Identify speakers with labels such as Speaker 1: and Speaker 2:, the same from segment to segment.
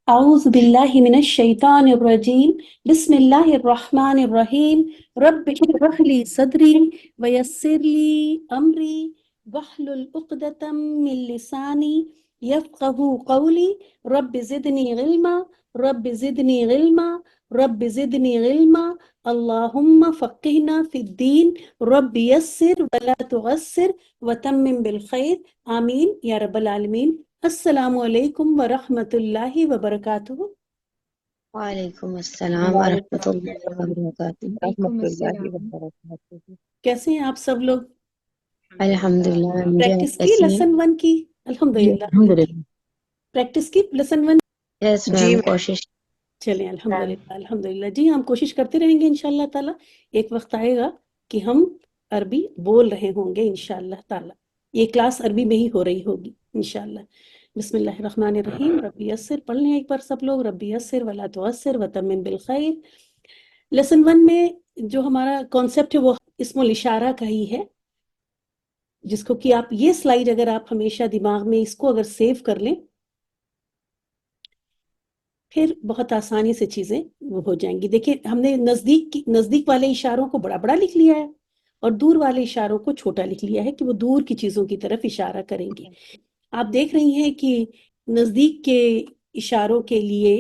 Speaker 1: أعوذ بالله من الشيطان الرجيم بسم الله الرحمن الرحيم رب اشرح لي صدري ويسر لي أمري واحلل عقدة من لساني يفقه قولي رب زدني علما رب زدني علما رب زدني علما اللهم فقهنا في الدين رب يسر ولا تعسر وتمم بالخير آمين يا رب العالمين. السلام علیکم ورحمۃ اللہ وبرکاتہ.
Speaker 2: وعلیکم السلام ورحمۃ اللہ وبرکاتہ.
Speaker 3: وعلیکم
Speaker 4: رحمۃ اللہ
Speaker 3: السلام.
Speaker 4: وبرکاتہ.
Speaker 1: کیسے ہیں آپ سب لوگ؟
Speaker 2: الحمدللہ.
Speaker 1: پریکٹس کی لیسن 1 کی؟ الحمدللہ
Speaker 4: الحمدللہ.
Speaker 1: پریکٹس کی لیسن 1.
Speaker 2: یس
Speaker 4: جی
Speaker 2: میم، کوشش.
Speaker 1: چلیں الحمدللہ الحمدللہ. جی ہم کوشش کرتے رہیں گے انشاءاللہ تعالیٰ. ایک وقت آئے گا کہ ہم عربی بول رہے ہوں گے انشاءاللہ تعالیٰ. یہ کلاس عربی میں ہی ہو رہی ہوگی انشاءاللہ. بسم اللہ الرحمن الرحیم. ربی یسر پڑھ لیں ایک بار سب لوگ. ربی یسر ولا تعسر وتمم بالخیر. لیسن 1 میں جو ہمارا کانسیپٹ ہے وہ اسم الاشارہ کا ہی ہے، جس کو کہ آپ یہ سلائیڈ اگر آپ ہمیشہ دماغ میں اس کو اگر سیو کر لیں پھر بہت آسانی سے چیزیں وہ ہو جائیں گی. دیکھیں ہم نے نزدیک والے اشاروں کو بڑا بڑا لکھ لیا ہے اور دور والے اشاروں کو چھوٹا لکھ لیا ہے کہ وہ دور کی چیزوں کی طرف اشارہ کریں گے. آپ دیکھ رہی ہیں کہ نزدیک کے اشاروں کے لیے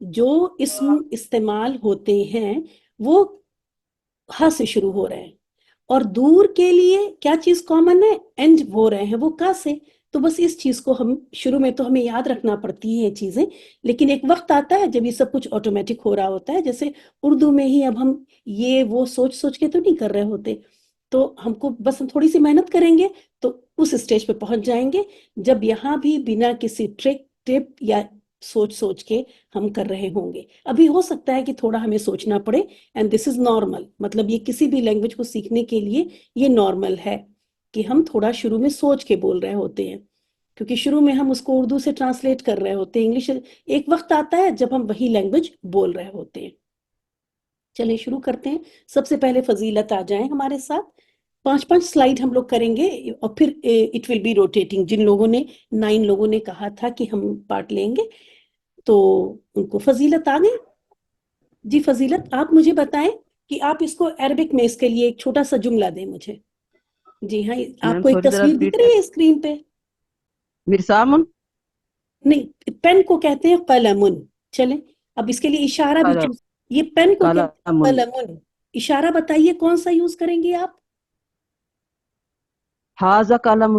Speaker 1: جو اسم استعمال ہوتے ہیں وہ ہا سے شروع ہو رہے ہیں، اور دور کے لیے کیا چیز کامن ہے؟ اینڈ ہو رہے ہیں وہ کا سے. تو بس اس چیز کو ہم شروع میں تو ہمیں یاد رکھنا پڑتی ہے چیزیں، لیکن ایک وقت آتا ہے جب یہ سب کچھ آٹومیٹک ہو رہا ہوتا ہے. جیسے اردو میں ہی اب ہم یہ وہ سوچ کے تو نہیں کر رہے ہوتے، تو ہم کو بس ہم تھوڑی سی محنت کریں گے تو اس اسٹیج پہ پہنچ جائیں گے جب یہاں بھی بنا کسی ٹپ یا سوچ کے ہم کر رہے ہوں گے. ابھی ہو سکتا ہے کہ تھوڑا ہمیں سوچنا پڑے، اینڈ دس از نارمل. مطلب یہ کسی بھی لینگویج کو سیکھنے کے لیے یہ نارمل ہے کہ ہم تھوڑا شروع میں سوچ کے بول رہے ہوتے ہیں، کیونکہ شروع میں ہم اس کو اردو سے ٹرانسلیٹ کر رہے ہوتے ہیں انگلش. ایک وقت آتا ہے جب ہم وہی لینگویج بول رہے ہوتے ہیں. چلیں شروع کرتے ہیں. سب سے پہلے فضیلت آ جائیں ہمارے ساتھ. 5 سلائیڈ ہم لوگ کریں گے اور پھر اٹ ول بی روٹیٹنگ. جن لوگوں نے 9 لوگوں نے کہا تھا کہ ہم پارٹ لیں گے تو ان کو فضیلت آ گئی. جی فضیلت آپ مجھے بتائیں کہ آپ اس کو عربک میں اس کے لیے ایک چھوٹا سا جملہ دیں مجھے. جی ہاں آپ کو ایک تصویر دکھ رہی ہے اسکرین پہ؟
Speaker 4: مرسامن.
Speaker 1: نہیں، پین کو کہتے ہیں قلمن. چلیں اب اس کے لیے اشارہ بھی چوز. یہ پین کو کہتے ہیں قلمن. اشارہ بتائیے کون سا یوز کریں گے آپ؟
Speaker 4: ہاذا قلم.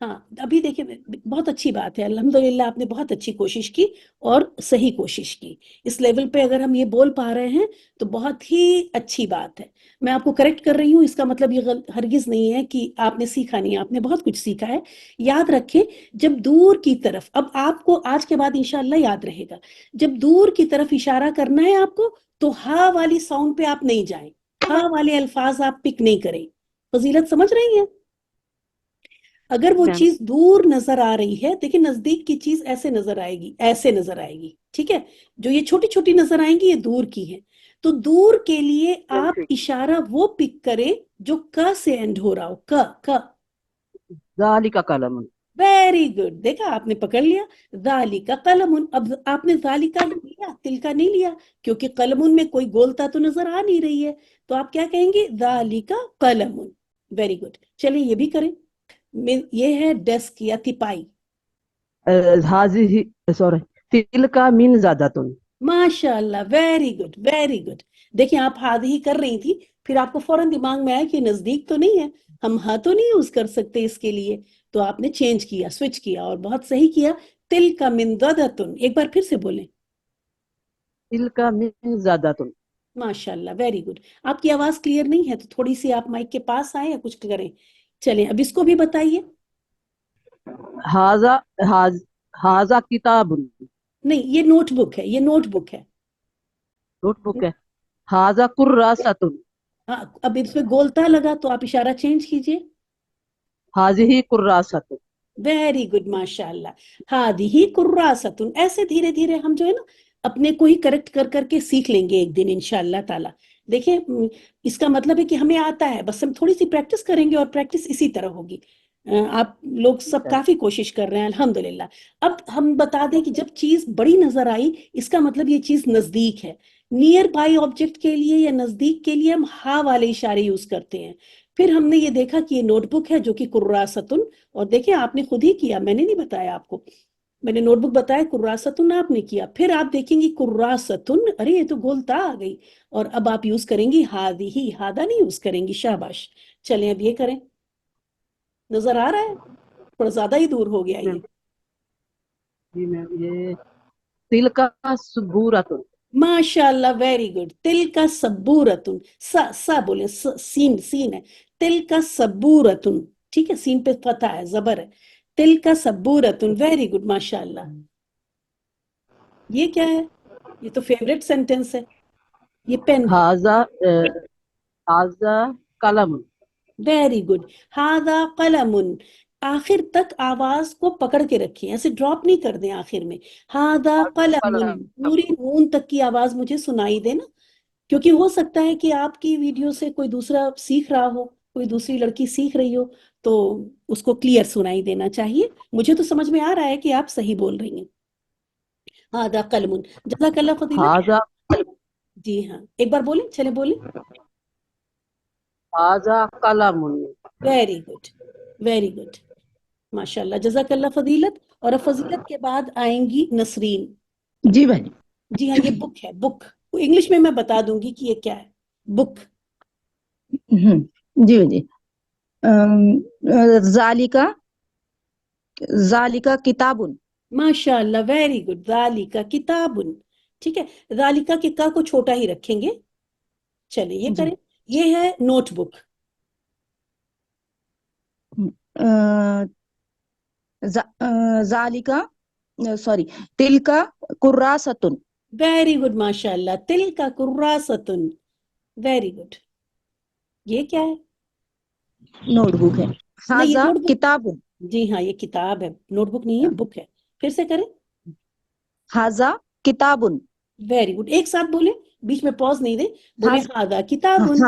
Speaker 1: ہاں ابھی دیکھیں بہت اچھی بات ہے، الحمدللہ آپ نے بہت اچھی کوشش کی اور صحیح کوشش کی. اس لیول پہ اگر ہم یہ بول پا رہے ہیں تو بہت ہی اچھی بات ہے. میں آپ کو کریکٹ کر رہی ہوں، اس کا مطلب یہ ہرگز نہیں ہے کہ آپ نے سیکھا نہیں. آپ نے بہت کچھ سیکھا ہے. یاد رکھیں جب دور کی طرف، اب آپ کو آج کے بعد انشاءاللہ یاد رہے گا، جب دور کی طرف اشارہ کرنا ہے آپ کو تو ہا والی ساؤنڈ پہ آپ نہیں جائیں، ہا والے الفاظ آپ پک نہیں کریں. فضیلت سمجھ رہی ہیں؟ اگر وہ چیز دور نظر آ رہی ہے، دیکھیں نزدیک کی چیز ایسے نظر آئے گی، ایسے نظر آئے گی، ٹھیک ہے؟ جو یہ چھوٹی چھوٹی نظر آئیں گی یہ دور کی ہیں. تو دور کے لیے آپ اشارہ وہ پک کریں جو ک سے اینڈ ہو رہا ہو. ک.
Speaker 4: ذالک قلم.
Speaker 1: Very good. دیکھا آپ نے پکڑ لیا. ذالک قلم. اب آپ نے ذالکا لیا، تل کا نہیں لیا، کیونکہ قلم میں کوئی گولتا تو نظر آ نہیں رہی ہے. تو آپ کیا کہیں گے؟ ذالک قلم. Very good. چلیں یہ بھی کریں. یہ ہے ڈیسک یا تپائی.
Speaker 4: ہاذی سوری تلک من زادتن.
Speaker 1: ماشاء اللہ ویری گڈ ویری گڈ. دیکھیں آپ ہاتھ ہی کر رہی تھی، پھر آپ کو فوراً دماغ میں آیا کہ نزدیک تو نہیں ہے، ہم ہاں تو نہیں یوز کر سکتے اس کے لیے، تو آپ نے چینج کیا، سوئچ کیا اور بہت صحیح کیا. تلک من زادتن. ایک بار پھر سے بولیں.
Speaker 4: تلک من زادتن.
Speaker 1: ماشاء اللہ ویری گڈ. آپ کی آواز کلیئر نہیں ہے تو تھوڑی سی آپ مائک کے پاس آئیں یا کچھ کریں. چلیں اب اس کو بھی بتائیے.
Speaker 4: ہاذا کتاب.
Speaker 1: نہیں یہ نوٹ بک ہے، یہ نوٹ بک ہے.
Speaker 4: نوٹ بک ہے. ہاذا کراسۃ.
Speaker 1: ہاں اب اس میں گولتا لگا تو آپ اشارہ چینج کیجئے.
Speaker 4: ہاذہ کراسۃ.
Speaker 1: ویری گڈ ماشاء اللہ. ہادی کراسۃ. ایسے دھیرے دھیرے ہم جو ہے نا اپنے کو ہی کریکٹ کر کر کے سیکھ لیں گے ایک دن انشاءاللہ تعالی. دیکھیں اس کا مطلب ہے کہ ہمیں آتا ہے، بس ہم تھوڑی سی پریکٹس کریں گے اور پریکٹس اسی طرح ہوگی. آپ لوگ سب کافی کوشش کر رہے ہیں الحمدللہ. اب ہم بتا دیں کہ جب چیز بڑی نظر آئی اس کا مطلب یہ چیز نزدیک ہے. نیئر بائی آبجیکٹ کے لیے یا نزدیک کے لیے ہم ہا والے اشارے یوز کرتے ہیں. پھر ہم نے یہ دیکھا کہ یہ نوٹ بک ہے جو کہ کراستن، اور دیکھیں آپ نے خود ہی کیا، میں نے نہیں بتایا آپ کو، میں نے نوٹ بک بتایا، کراستن آپ نے کیا. پھر آپ دیکھیں گی کراستن، ارے یہ تو گولتا آ گئی، اور اب آپ یوز کریں گی ہادی ہی، ہادہ نہیں یوز کریں گی. شاباش. چلیں اب یہ کریں. نظر آ رہا ہے؟ تھوڑا زیادہ ہی دور ہو گیا یہ.
Speaker 4: جی میم یہ تل کا سبورتن.
Speaker 1: ماشاء اللہ، ویری گڈ. تل کا سبورتن، سا بولیں، سین سین ہے. تل کا سبورتن، ٹھیک ہے، سین پہ فتح ہے، زبر ہے. تل کا سبورتن، ویری گڈ، ماشاء اللہ. یہ کیا ہے؟ یہ تو فیوریٹ سینٹنس ہے. یہ پین ہے.
Speaker 4: ہاذا قلم.
Speaker 1: Very good. ہاذا قلم. آخر تک آواز کو پکڑ کے رکھیں، ایسے ڈراپ نہیں کر دیں آخر میں. ہاذا قلم، پوری نون تک کی آواز مجھے سنائی دے نا، کیونکہ ہو سکتا ہے کہ آپ کی ویڈیو سے کوئی دوسرا سیکھ رہا ہو، کوئی دوسری لڑکی سیکھ رہی ہو، تو اس کو کلیئر سنائی دینا چاہیے. مجھے تو سمجھ میں آ رہا ہے کہ آپ صحیح بول رہی ہیں. ہاذا قلم. جزاک اللہ فضیلہ.
Speaker 4: ہاذا
Speaker 1: جی ہاں، ایک بار بولیں، چلیں بولیں.
Speaker 4: ہاذا قلم.
Speaker 1: ویری گڈ، ویری گڈ، ماشاء اللہ. جزاک اللہ فضیلت. اور اب فضیلت کے بعد آئیں گی نسرین.
Speaker 2: جی بھائی.
Speaker 1: جی ہاں، یہ بک ہے، بک. انگلش میں بتا دوں گی کہ یہ کیا ہے. بک.
Speaker 2: جی جی. ذالکا ذالکا کتابن.
Speaker 1: ماشاء اللہ، ویری گڈ. ذالکا کتابن. ٹھیک ہے، ذالکا کے کا کو چھوٹا ہی رکھیں گے. چلیں یہ کریں. یہ ہے note book.
Speaker 2: ذالکا sorry تلکا کراستن.
Speaker 1: Very good, ماشاء اللہ. تل کا کراستن. Very good. یہ کیا ہے؟
Speaker 2: نوٹ بک ہے.
Speaker 1: نہیں، یہ
Speaker 2: ہاذا
Speaker 1: نوٹ بک.
Speaker 2: کتابن.
Speaker 1: جی ہاں، یہ کتاب ہے، نوٹ بک نہیں ہے، بک ہے. پھر سے کریں.
Speaker 2: ہاذا کتابن.
Speaker 1: Very good. ایک ساتھ بولیں، بیچ میں پوز نہیں دیں. بولیں ہاذا کتابن.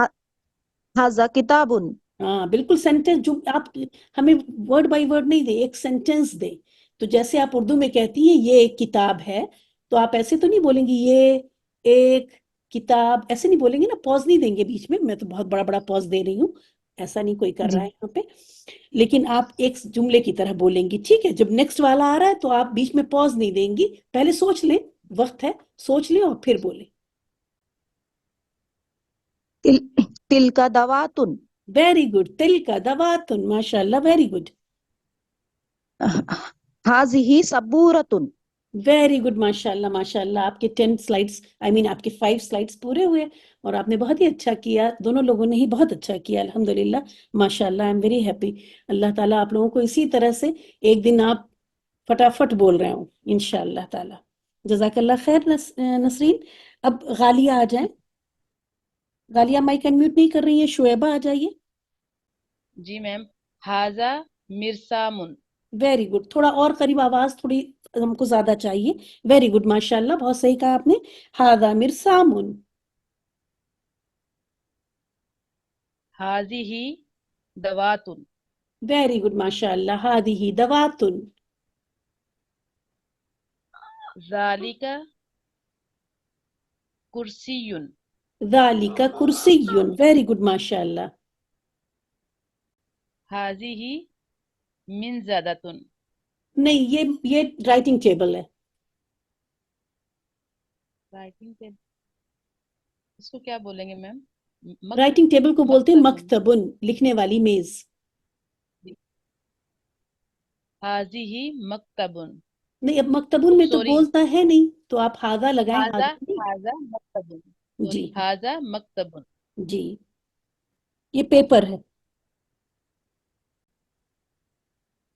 Speaker 2: ہاذا کتابن.
Speaker 1: ہاں بالکل، سینٹنس جو آپ ہمیں ورڈ بائی ورڈ نہیں دیں، ایک سینٹنس دیں. تو جیسے آپ اردو میں کہتی ہیں یہ ایک کتاب ہے، تو آپ ایسے تو نہیں بولیں گی یہ ایک کتاب، ایسے نہیں بولیں گے نا، پوز نہیں دیں گے بیچ میں. میں تو بہت بڑا بڑا پوز دے رہی ہوں، ایسا نہیں کوئی کر رہا ہے یہاں پہ. لیکن آپ ایک جملے کی طرح بولیں گی، ٹھیک ہے. جب نیکسٹ والا آ رہا ہے تو آپ بیچ میں پوز نہیں دیں گی، پہلے سوچ لیں، وقت ہے، سوچ لیں اور پھر بولیں.
Speaker 2: تلکا دواتن.
Speaker 1: Very good. تل کا دواتن. ماشاء اللہ، ویری گڈ.
Speaker 2: ہاذہ سبورتن.
Speaker 1: ویری گڈ، ماشاء اللہ، ماشاء اللہ. آپ کے 10 سلائڈس، آپ کے 5 سلائڈس پورے ہوئے، اور آپ نے بہت ہی اچھا کیا. دونوں لوگوں نے ہی بہت اچھا کیا الحمدللہ. ماشاء اللہ، آئی ایم ویری ہیپی. اللہ تعالیٰ آپ لوگوں کو اسی طرح سے ایک دن آپ فٹافٹ بول رہے ہوں انشاء اللہ تعالیٰ. جزاک اللہ خیر نسرین. اب غالیہ آ جائیں. غالیہ مائک انمیوٹ نہیں کر رہی ہیں. شعیبہ آ جائیے.
Speaker 3: جی میم. ہاذا مرسامن.
Speaker 1: Very good. تھوڑا اور قریب آواز، تھوڑی ہم کو زیادہ چاہیے. ویری گڈ، ماشاء اللہ، بہت صحیح کہا آپ نے. ہاذا مرسامن.
Speaker 3: ہاذہ دواتن.
Speaker 1: ویری گڈ، ماشاء اللہ. ہادی دواتن.
Speaker 3: ذالک کرسیٌ.
Speaker 1: ذالک کرسی. ویری گڈ، ماشاء اللہ.
Speaker 3: ہاذہ منضدۃ.
Speaker 1: نہیں، یہ رائٹنگ ٹیبل ہے.
Speaker 3: رائٹنگ ٹیبل اس کو کیا بولیں گے میم؟
Speaker 1: رائٹنگ ٹیبل کو بولتے ہیں
Speaker 3: مکتبن.
Speaker 1: مکتبن، لکھنے والی میز.
Speaker 3: ہاذہ مکتبن.
Speaker 1: نہیں، اب مکتبن میں تو
Speaker 3: سوری،
Speaker 1: بولتا ہے نہیں، تو آپ ہاذا لگائیں.
Speaker 3: ہاذا
Speaker 1: نہیں.
Speaker 3: ہاذا مکتبن. سوری،
Speaker 1: جی
Speaker 3: ہاذا مکتبن.
Speaker 1: جی، یہ پیپر ہے.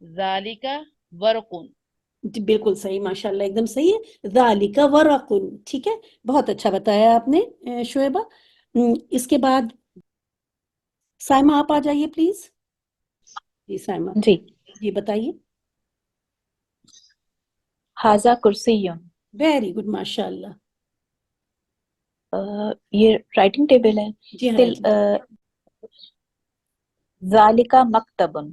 Speaker 3: ذالک ورقن.
Speaker 1: جی بالکل صحیح، ماشاء اللہ، ایک دم صحیح ہے. ذالک ورقن. ٹھیک ہے، بہت اچھا بتایا آپ نے شعیبہ. اس کے بعد سائمہ آپ آ جائیے پلیز. جی سائمہ،
Speaker 5: جی.
Speaker 1: جی بتائیے.
Speaker 5: ہاذا کرسی.
Speaker 1: ویری گڈ، ماشاء اللہ.
Speaker 5: یہ رائٹنگ ٹیبل ہے.
Speaker 1: جی ہاں، writing table.
Speaker 5: ذالک مکتبن.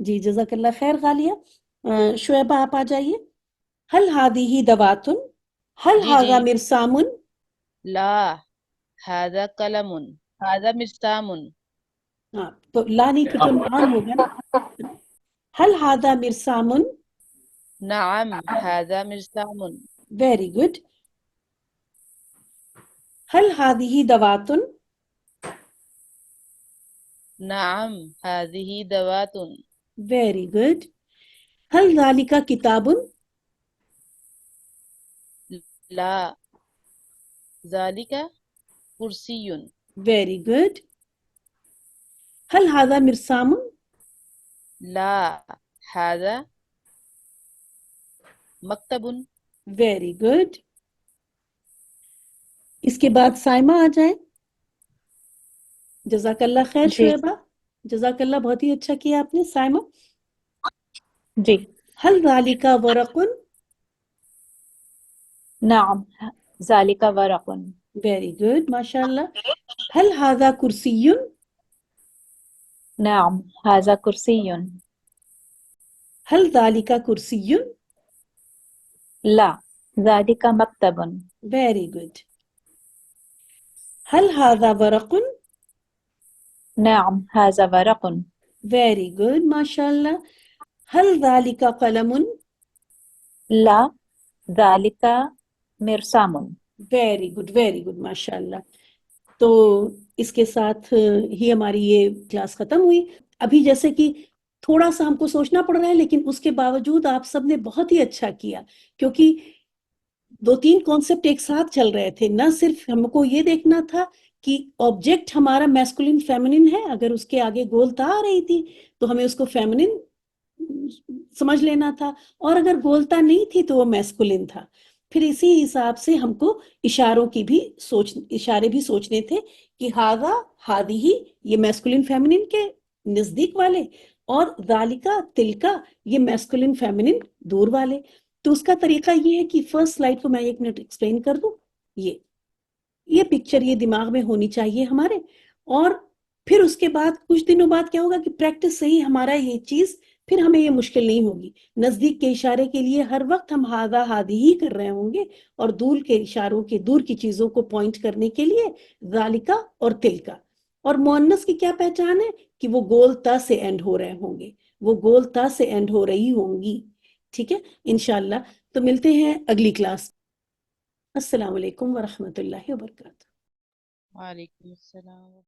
Speaker 1: جی جزاک اللہ خیر غالیہ. شعیبہ آپ آ جائیے. هل هذه دوات؟ هل
Speaker 3: جی
Speaker 1: هذا
Speaker 3: جی.
Speaker 1: مرسام؟
Speaker 3: لا هذا قلم. هذا مرسام.
Speaker 1: ہاں تو لا نہیں پھر تو نعم ہوگا نا. هل هذا مرسام؟
Speaker 3: نعم هذا مرسام.
Speaker 1: Very good. هل هذه دوات؟
Speaker 3: نعم هذه دوات.
Speaker 1: Very good. هل ذلك کتاب؟
Speaker 3: لا ذلك كرسي.
Speaker 1: Very good. هل هذا مرسام؟
Speaker 3: لا هذا مكتب.
Speaker 1: Very good. اس کے بعد سائمہ آ جائیں. جزاک اللہ خیر
Speaker 5: جی
Speaker 1: شعیبہ. جزاک اللہ بہت ہی اچھا کیا آپ نے. سائمہ
Speaker 5: جی.
Speaker 1: هل ذلك ورق؟
Speaker 5: نعم ذلك ورق.
Speaker 1: ویری گڈ ماشاء اللہ. هل هذا کرسی؟
Speaker 5: نعم هذا كرسي.
Speaker 1: هل ذلك کرسی؟
Speaker 5: لا ذلك مكتب.
Speaker 1: Very good. هل هذا ورق؟
Speaker 5: نعم هذا ورق.
Speaker 1: ویری گڈ ماشاء اللہ. هل ذلك قلم؟
Speaker 5: لا ذلك مرسام.
Speaker 1: ویری گڈ ویری گڈ ماشاء اللہ. تو اس کے ساتھ ہی ہماری یہ کلاس ختم ہوئی. ابھی جیسے کہ تھوڑا سا ہم کو سوچنا پڑ رہا ہے لیکن اس کے باوجود آپ سب نے بہت ہی اچھا کیا کیونکہ 2-3 کانسیپٹ ایک ساتھ چل رہے تھے. نہ صرف ہم کو یہ دیکھنا تھا کہ آبجیکٹ ہمارا میسکولن فیمنن ہے، اگر اس کے آگے گولتا آ رہی تھی تو ہمیں اس کو فیمنن سمجھ لینا تھا، اور اگر گولتا نہیں تھی تو وہ میسکولن تھا. پھر اسی حساب سے ہم کو اشاروں کی بھی اشارے بھی سوچنے تھے کہ ہاذا ہادی یہ میسکولن فیمنن کے نزدیک والے، اور ذالکا تلکا یہ میسکولن فیمنن دور والے. تو اس کا طریقہ یہ ہے کہ فرسٹ سلائیڈ کو میں 1 منٹ ایکسپلین کر دوں. یہ پکچر یہ دماغ میں ہونی چاہیے ہمارے، اور پھر اس کے بعد کچھ دنوں بعد کیا ہوگا کہ پریکٹس سے ہی ہمارا یہ چیز پھر ہمیں یہ مشکل نہیں ہوگی. نزدیک کے اشارے کے لیے ہر وقت ہم ہاذا ہادی ہی کر رہے ہوں گے، اور دور کے اشاروں کے دور کی چیزوں کو پوائنٹ کرنے کے لیے ذالکا اور تلکا. اور مؤنث کی کیا پہچان ہے کہ وہ گول تا سے اینڈ ہو رہے ہوں گے، وہ گول تا سے اینڈ ہو رہی ہوں گی. ٹھیک ہے انشاءاللہ. تو ملتے ہیں اگلی کلاس. السلام علیکم ورحمۃ اللہ وبرکاتہ.
Speaker 3: وعلیکم السلام.